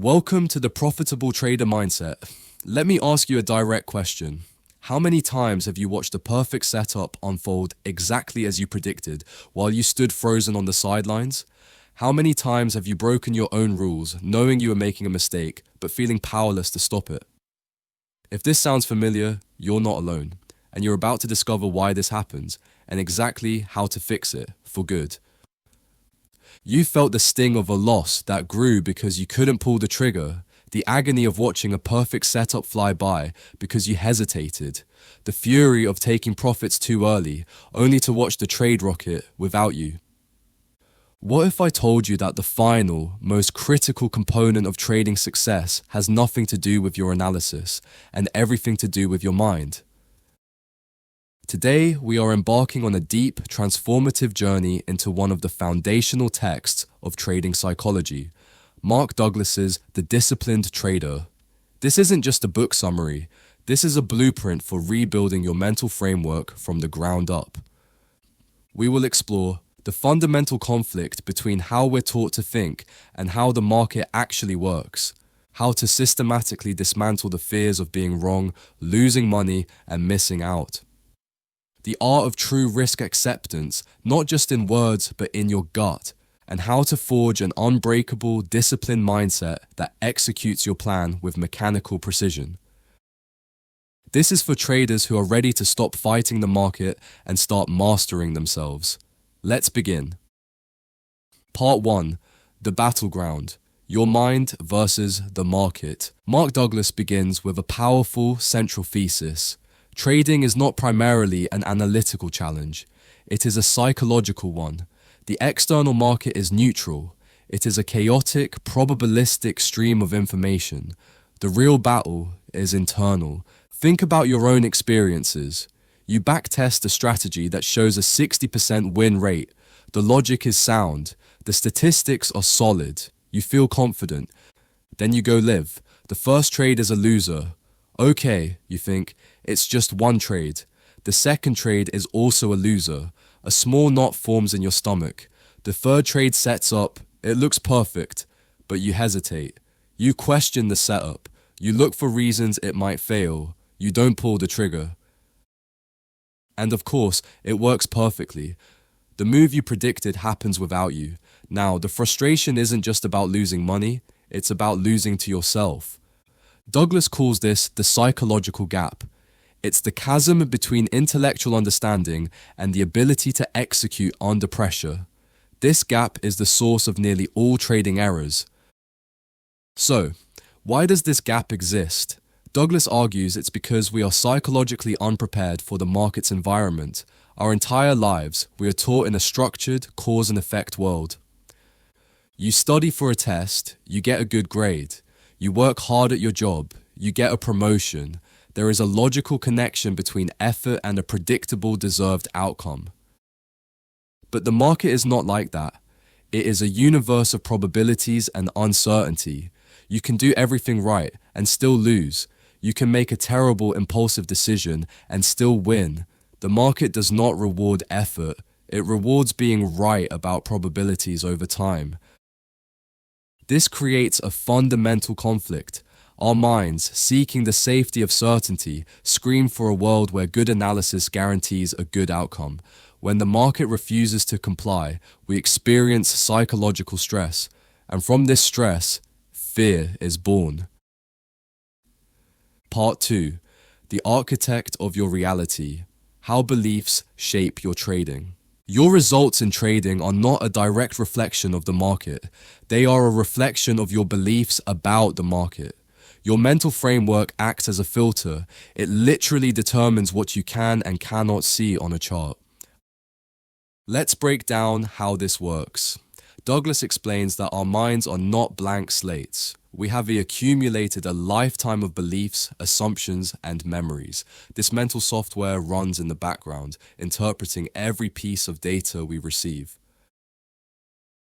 Welcome to the Profitable Trader Mindset. Let me ask you a direct question. How many times have you watched a perfect setup unfold exactly as you predicted while you stood frozen on the sidelines? How many times have you broken your own rules knowing you were making a mistake but feeling powerless to stop it? If this sounds familiar, you're not alone, and you're about to discover why this happens and exactly how to fix it for good. You felt the sting of a loss that grew because you couldn't pull the trigger, the agony of watching a perfect setup fly by because you hesitated, the fury of taking profits too early only to watch the trade rocket without you. What if I told you that the final, most critical component of trading success has nothing to do with your analysis and everything to do with your mind? Today, we are embarking on a deep, transformative journey into one of the foundational texts of trading psychology, Mark Douglas's The Disciplined Trader. This isn't just a book summary, this is a blueprint for rebuilding your mental framework from the ground up. We will explore the fundamental conflict between how we're taught to think and how the market actually works, how to systematically dismantle the fears of being wrong, losing money, and missing out. The art of true risk acceptance, not just in words but in your gut, and how to forge an unbreakable, disciplined mindset that executes your plan with mechanical precision. This is for traders who are ready to stop fighting the market and start mastering themselves. Let's begin. Part 1. The Battleground. Your mind versus the market. Mark Douglas begins with a powerful central thesis. Trading is not primarily an analytical challenge. It is a psychological one. The external market is neutral. It is a chaotic, probabilistic stream of information. The real battle is internal. Think about your own experiences. You backtest a strategy that shows a 60% win rate. The logic is sound. The statistics are solid. You feel confident. Then you go live. The first trade is a loser. Okay, you think, it's just one trade. The second trade is also a loser. A small knot forms in your stomach. The third trade sets up. It looks perfect, but you hesitate. You question the setup. You look for reasons it might fail. You don't pull the trigger. And of course, it works perfectly. The move you predicted happens without you. Now, the frustration isn't just about losing money, it's about losing to yourself. Douglas calls this the psychological gap. It's the chasm between intellectual understanding and the ability to execute under pressure. This gap is the source of nearly all trading errors. So, why does this gap exist? Douglas argues it's because we are psychologically unprepared for the market's environment. Our entire lives, we are taught in a structured, cause and effect world. You study for a test, you get a good grade. You work hard at your job, you get a promotion. There is a logical connection between effort and a predictable, deserved outcome. But the market is not like that. It is a universe of probabilities and uncertainty. You can do everything right and still lose. You can make a terrible, impulsive decision and still win. The market does not reward effort. It rewards being right about probabilities over time. This creates a fundamental conflict. Our minds, seeking the safety of certainty, scream for a world where good analysis guarantees a good outcome. When the market refuses to comply, we experience psychological stress, and from this stress, fear is born. Part 2. The Architect of Your Reality. How beliefs shape your trading. Your results in trading are not a direct reflection of the market. They are a reflection of your beliefs about the market. Your mental framework acts as a filter. It literally determines what you can and cannot see on a chart. Let's break down how this works. Douglas explains that our minds are not blank slates. We have accumulated a lifetime of beliefs, assumptions, and memories. This mental software runs in the background, interpreting every piece of data we receive.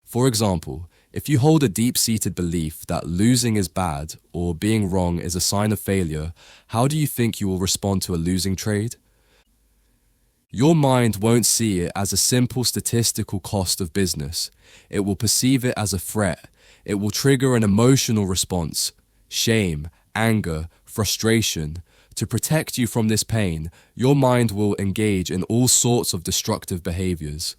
For example, if you hold a deep-seated belief that losing is bad or being wrong is a sign of failure, how do you think you will respond to a losing trade? Your mind won't see it as a simple statistical cost of business. It will perceive it as a threat. It will trigger an emotional response, shame, anger, frustration. To protect you from this pain, your mind will engage in all sorts of destructive behaviors.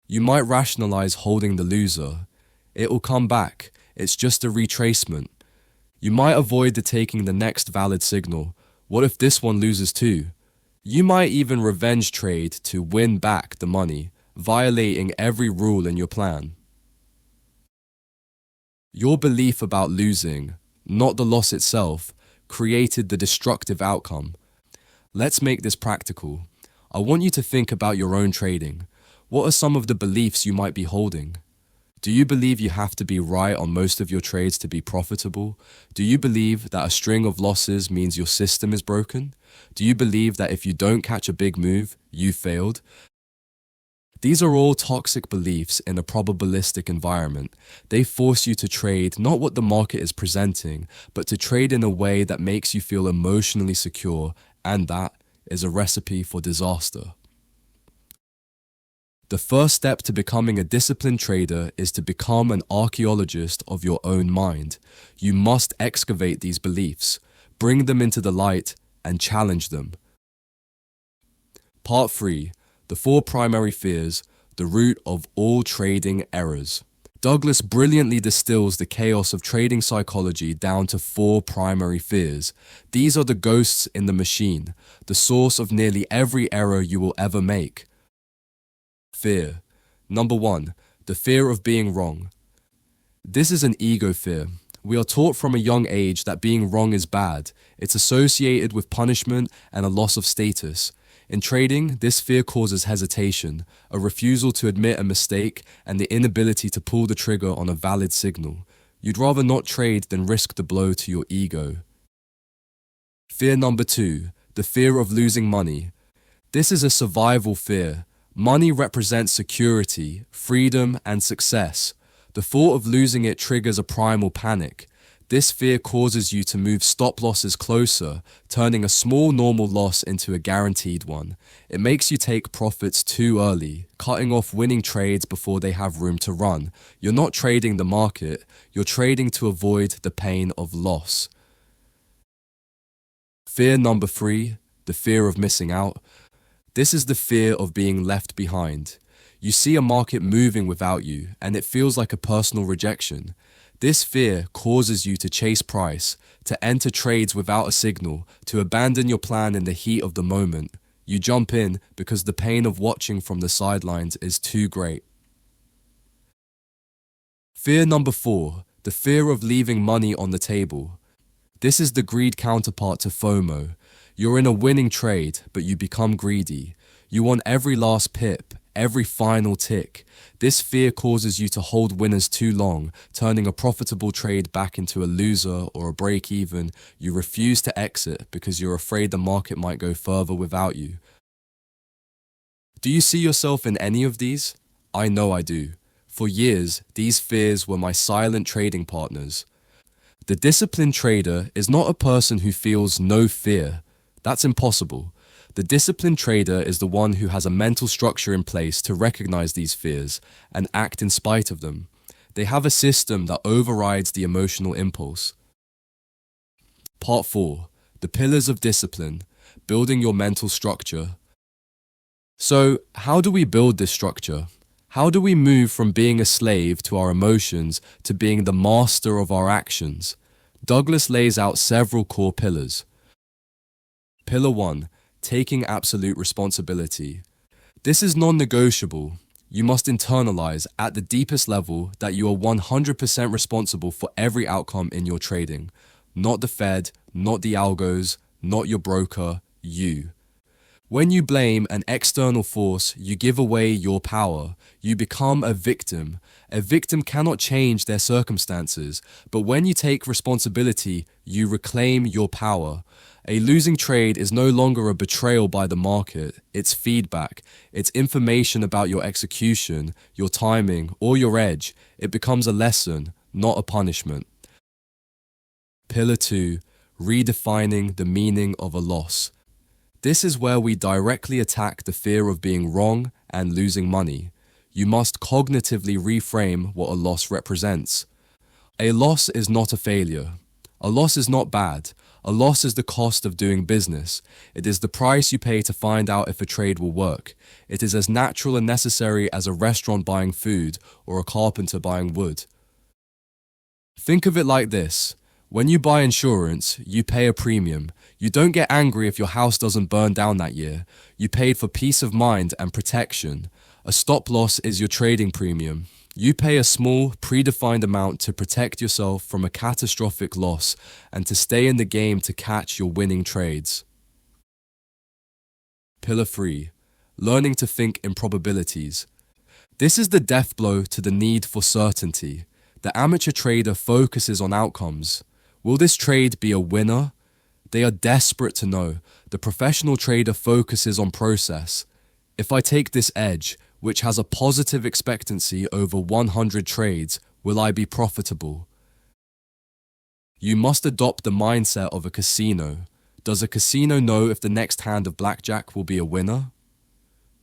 You might rationalize holding the loser. It will come back. It's just a retracement. You might avoid taking the next valid signal. What if this one loses too? You might even revenge trade to win back the money, violating every rule in your plan. Your belief about losing, not the loss itself, created the destructive outcome. Let's make this practical. I want you to think about your own trading. What are some of the beliefs you might be holding? Do you believe you have to be right on most of your trades to be profitable? Do you believe that a string of losses means your system is broken? Do you believe that if you don't catch a big move, you failed? These are all toxic beliefs in a probabilistic environment. They force you to trade not what the market is presenting, but to trade in a way that makes you feel emotionally secure, and that is a recipe for disaster. The first step to becoming a disciplined trader is to become an archaeologist of your own mind. You must excavate these beliefs, bring them into the light, and challenge them. Part 3. The 4 primary fears, the root of all trading errors. Douglas brilliantly distills the chaos of trading psychology down to 4 primary fears. These are the ghosts in the machine, the source of nearly every error you will ever make. Fear. Number 1. The fear of being wrong. This is an ego fear. We are taught from a young age that being wrong is bad. It's associated with punishment and a loss of status. In trading, this fear causes hesitation, a refusal to admit a mistake, and the inability to pull the trigger on a valid signal. You'd rather not trade than risk the blow to your ego. Fear number 2. The fear of losing money. This is a survival fear. Money represents security, freedom, and success. The thought of losing it triggers a primal panic. This fear causes you to move stop losses closer, turning a small normal loss into a guaranteed one. It makes you take profits too early, cutting off winning trades before they have room to run. You're not trading the market, you're trading to avoid the pain of loss. Fear number 3, the fear of missing out. This is the fear of being left behind. You see a market moving without you, and it feels like a personal rejection. This fear causes you to chase price, to enter trades without a signal, to abandon your plan in the heat of the moment. You jump in because the pain of watching from the sidelines is too great. Fear number 4, the fear of leaving money on the table. This is the greed counterpart to FOMO. You're in a winning trade, but you become greedy. You want every last pip, every final tick. This fear causes you to hold winners too long, turning a profitable trade back into a loser or a break even. You refuse to exit because you're afraid the market might go further without you. Do you see yourself in any of these? I know I do. For years, these fears were my silent trading partners. The disciplined trader is not a person who feels no fear. That's impossible. The disciplined trader is the one who has a mental structure in place to recognize these fears and act in spite of them. They have a system that overrides the emotional impulse. Part 4. The pillars of discipline, building your mental structure. So, how do we build this structure? How do we move from being a slave to our emotions to being the master of our actions? Douglas lays out several core pillars. Pillar 1. Taking absolute responsibility. This is non-negotiable. You must internalize at the deepest level that you are 100% responsible for every outcome in your trading. Not the Fed, not the algos, not your broker, you. When you blame an external force, you give away your power. You become a victim. A victim cannot change their circumstances, but when you take responsibility, you reclaim your power. A losing trade is no longer a betrayal by the market. It's feedback. It's information about your execution, your timing, or your edge. It becomes a lesson, not a punishment. Pillar 2. Redefining the meaning of a loss. This is where we directly attack the fear of being wrong and losing money. You must cognitively reframe what a loss represents. A loss is not a failure. A loss is not bad. A loss is the cost of doing business. It is the price you pay to find out if a trade will work. It is as natural and necessary as a restaurant buying food or a carpenter buying wood. Think of it like this. When you buy insurance, you pay a premium. You don't get angry if your house doesn't burn down that year. You paid for peace of mind and protection. A stop loss is your trading premium. You pay a small, predefined amount to protect yourself from a catastrophic loss and to stay in the game to catch your winning trades. Pillar 3. Learning to think in probabilities. This is the death blow to the need for certainty. The amateur trader focuses on outcomes. Will this trade be a winner? They are desperate to know. The professional trader focuses on process. If I take this edge, which has a positive expectancy over 100 trades, will I be profitable? You must adopt the mindset of a casino. Does a casino know if the next hand of blackjack will be a winner?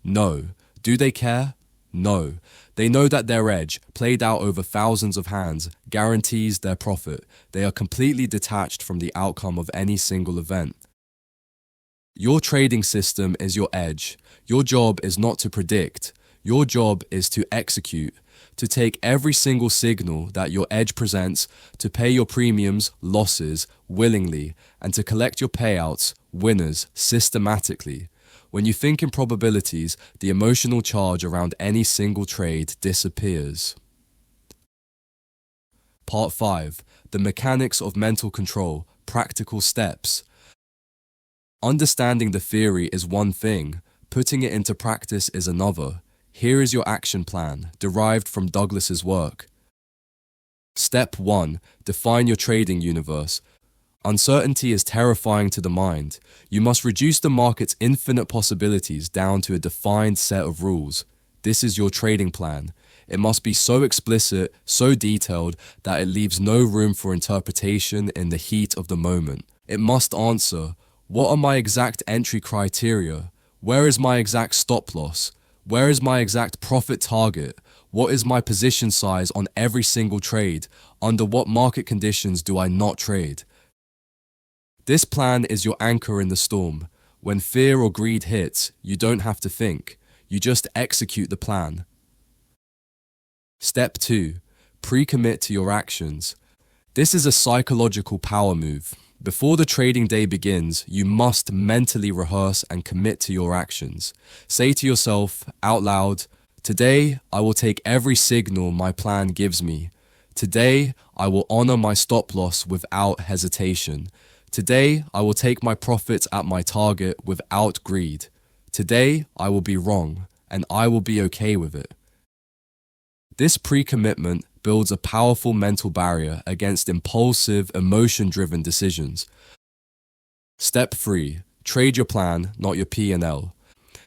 No. Do they care? No. They know that their edge, played out over thousands of hands, guarantees their profit. They are completely detached from the outcome of any single event. Your trading system is your edge. Your job is not to predict. Your job is to execute, to take every single signal that your edge presents, to pay your premiums, losses, willingly, and to collect your payouts, winners, systematically. When you think in probabilities, the emotional charge around any single trade disappears. Part 5. The mechanics of mental control, practical steps. Understanding the theory is one thing, putting it into practice is another. Here is your action plan, derived from Douglas's work. Step 1. Define your trading universe. Uncertainty is terrifying to the mind. You must reduce the market's infinite possibilities down to a defined set of rules. This is your trading plan. It must be so explicit, so detailed, that it leaves no room for interpretation in the heat of the moment. It must answer, what are my exact entry criteria? Where is my exact stop loss? Where is my exact profit target? What is my position size on every single trade? Under what market conditions do I not trade? This plan is your anchor in the storm. When fear or greed hits, you don't have to think. You just execute the plan. Step 2. Pre-commit to your actions. This is a psychological power move. Before the trading day begins, you must mentally rehearse and commit to your actions. Say to yourself, out loud, today I will take every signal my plan gives me. Today I will honor my stop loss without hesitation. Today, I will take my profits at my target without greed. Today, I will be wrong, and I will be okay with it. This pre-commitment builds a powerful mental barrier against impulsive, emotion-driven decisions. Step 3. Trade your plan, not your P&L.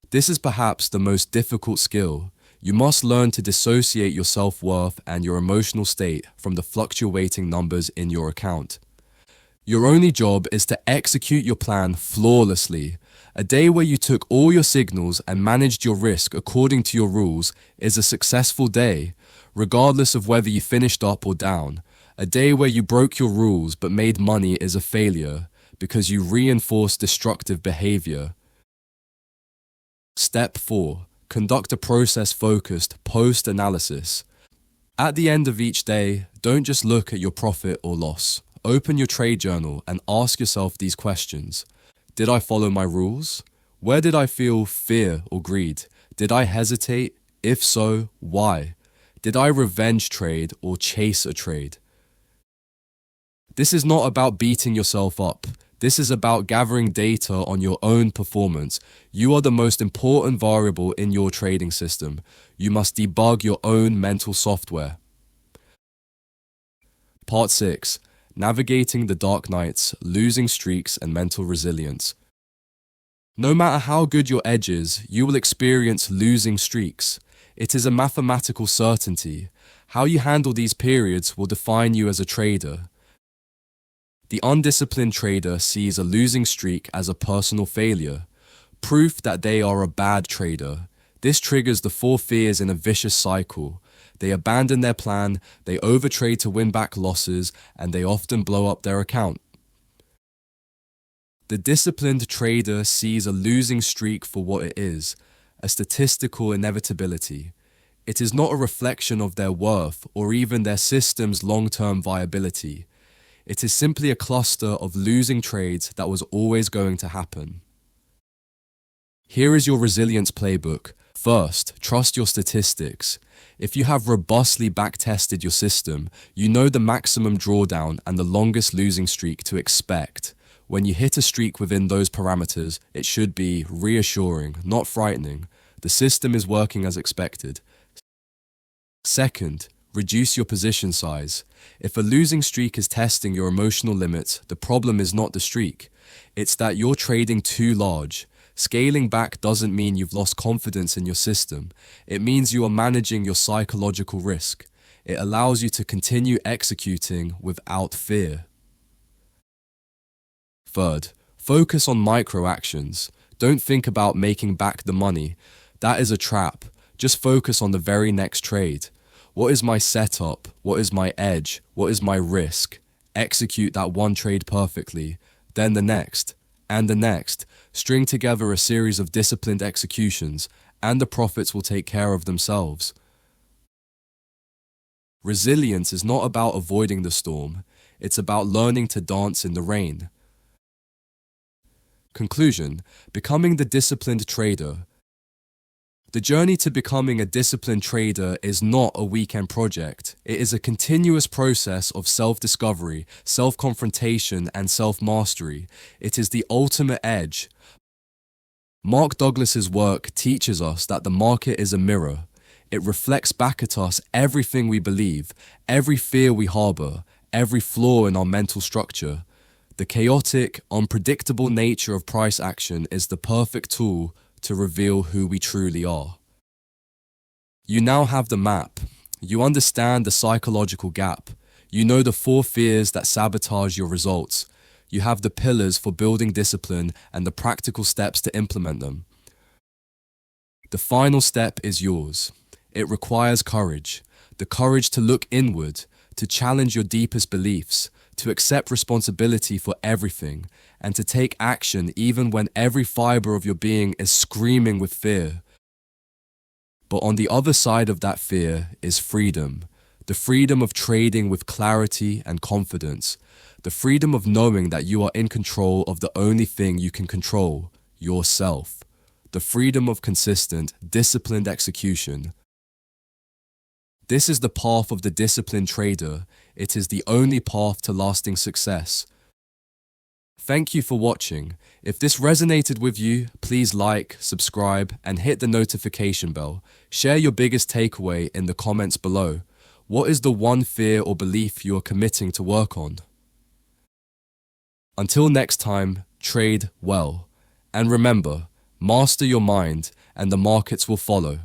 This is perhaps the most difficult skill. You must learn to dissociate your self-worth and your emotional state from the fluctuating numbers in your account. Your only job is to execute your plan flawlessly. A day where you took all your signals and managed your risk according to your rules is a successful day, regardless of whether you finished up or down. A day where you broke your rules but made money is a failure because you reinforced destructive behavior. Step 4. Conduct a process-focused post-analysis. At the end of each day, don't just look at your profit or loss. Open your trade journal and ask yourself these questions. Did I follow my rules? Where did I feel fear or greed? Did I hesitate? If so, why? Did I revenge trade or chase a trade? This is not about beating yourself up. This is about gathering data on your own performance. You are the most important variable in your trading system. You must debug your own mental software. Part 6. Navigating the dark nights, losing streaks, and mental resilience. No matter how good your edge is, you will experience losing streaks. It is a mathematical certainty. How you handle these periods will define you as a trader. The undisciplined trader sees a losing streak as a personal failure, proof that they are a bad trader. This triggers the four fears in a vicious cycle. They abandon their plan, they overtrade to win back losses, and they often blow up their account. The disciplined trader sees a losing streak for what it is, a statistical inevitability. It is not a reflection of their worth or even their system's long-term viability. It is simply a cluster of losing trades that was always going to happen. Here is your resilience playbook. First, trust your statistics. If you have robustly backtested your system, you know the maximum drawdown and the longest losing streak to expect. When you hit a streak within those parameters, it should be reassuring, not frightening. The system is working as expected. Second, reduce your position size. If a losing streak is testing your emotional limits, the problem is not the streak. It's that you're trading too large. Scaling back doesn't mean you've lost confidence in your system. It means you are managing your psychological risk. It allows you to continue executing without fear. Third, focus on micro actions. Don't think about making back the money. That is a trap. Just focus on the very next trade. What is my setup? What is my edge? What is my risk? Execute that one trade perfectly, then the next, and the next. String together a series of disciplined executions, and the profits will take care of themselves. Resilience is not about avoiding the storm. It's about learning to dance in the rain. Conclusion: becoming the disciplined trader. The journey to becoming a disciplined trader is not a weekend project. It is a continuous process of self-discovery, self-confrontation, and self-mastery. It is the ultimate edge. Mark Douglas's work teaches us that the market is a mirror. It reflects back at us everything we believe, every fear we harbor, every flaw in our mental structure. The chaotic, unpredictable nature of price action is the perfect tool to reveal who we truly are. You now have the map. You understand the psychological gap. You know the four fears that sabotage your results. You have the pillars for building discipline and the practical steps to implement them. The final step is yours. It requires courage. The courage to look inward, to challenge your deepest beliefs, to accept responsibility for everything, and to take action even when every fiber of your being is screaming with fear. But on the other side of that fear is freedom. The freedom of trading with clarity and confidence. The freedom of knowing that you are in control of the only thing you can control, yourself. The freedom of consistent, disciplined execution. This is the path of the disciplined trader. It is the only path to lasting success. Thank you for watching. If this resonated with you, please like, subscribe, and hit the notification bell. Share your biggest takeaway in the comments below. What is the one fear or belief you are committing to work on? Until next time, trade well. And remember, master your mind and the markets will follow.